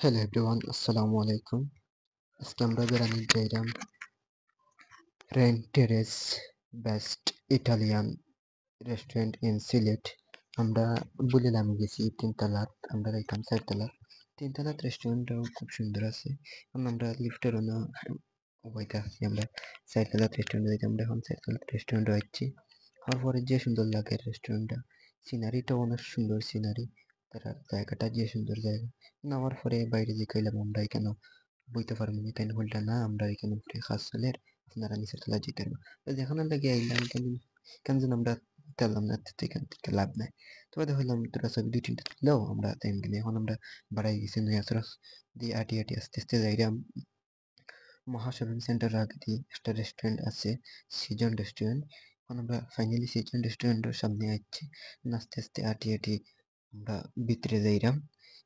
Hello everyone, আসসালামু আলাইকুম। আজকে আমরা বেড়াতে যাইলাম রেন্টেরেস best Italian restaurant in Sylhet. আমরা বলিলাম গেছি তিনতলাত, আমরা যাইতাম চারতলাত। তিনতলাত রেস্টুরেন্টটাও খুব সুন্দর আছে। এখন আমরা লিফটের না ওইটা আছি, আমরা চারতলাত রেস্টুরেন্টে যাইতাম। আমরা এখন চারতলাত রেস্টুরেন্টে আছি। হওয়ার পরে যে সুন্দর লাগে রেস্টুরেন্টটা, সিনারিটাও অনেক সুন্দর সিনারি, তারা জায়গাটা যে সুন্দর জায়গা। নামার পরে বাইরে যে খাইলাম আমরা এখানে বইতে পারবো না, তাই না বলটা না আমরা এখানে উপরে খাস চলের আপনারা নিচের তলা যেতে পারবো। তো যেখানে লাগে আইলাম কেন, কেন যেন আমরা তেলাম না, তো এখান থেকে লাভ নাই। তবে দেখলাম তোরা ছবি দুই তিনটা তুললেও আমরা টাইম গেলে এখন আমরা বাড়াই গেছি নয়া সরস দিয়ে আটি আটি আস্তে আস্তে যাইলাম মহাশরণ সেন্টার আগে দিয়ে একটা রেস্টুরেন্ট আছে, সিজন রেস্টুরেন্ট। এখন আমরা ফাইনালি সিজন রেস্টুরেন্টের সামনে আসছি। আস্তে আস্তে আটি আটি আমরা ভিতরে যাইলাম।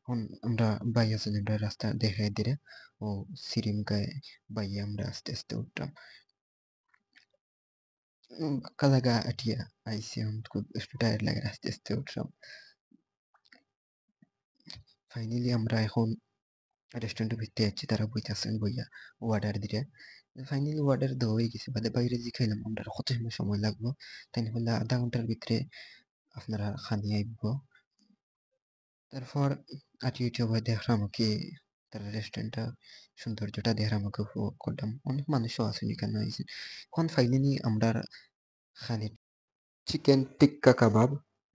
এখন আমরা বাই আছে আমরা রাস্তা দেখাই দিলে ও সিরিমকায় বাইয়ে আমরা আস্তে আস্তে উঠলাম। কালাগা আটিয়া আইসি, এখন খুব একটু টায়ার্ড লাগে, আস্তে আস্তে উঠলাম। ফাইনালি আমরা এখন রেস্টুরেন্টের ভিতরে যাচ্ছি, তারা বইতাছেন বইয়া অর্ডার দিলে। ফাইনালি অর্ডার দেওয়া হয়ে গেছে, বাদে বাইরে যে খাইলাম আমরা কত সময় লাগবো, তাই না বললে আধা ঘন্টার ভিতরে আপনারা খানি আইব। তারপর আটি উঠে আবার দেখলাম কি তার রেস্টুরেন্টটা সৌন্দর্যটা দেখে আমাকে উপভোগ করলাম। অনেক মানুষও আছেন এখানে আইসেন। এখন ফাইনালি আমরা খানি চিকেন টিক্কা কাবাব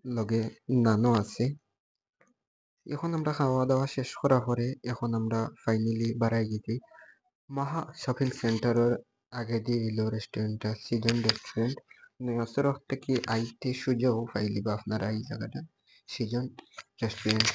লগে নানও আছে। এখন আমরা খাওয়া দাওয়া শেষ করার পরে এখন আমরা ফাইনালি বাড়াই গেছি মাহা শপিং সেন্টারের আগে দিয়ে এলো রেস্টুরেন্টটা, সিজন রেস্টুরেন্ট। নয়াসরফ থেকে আইতে সুযোগ পাইলিবা আপনারা এই জায়গাটা, সিজন রেস্টুরেন্ট।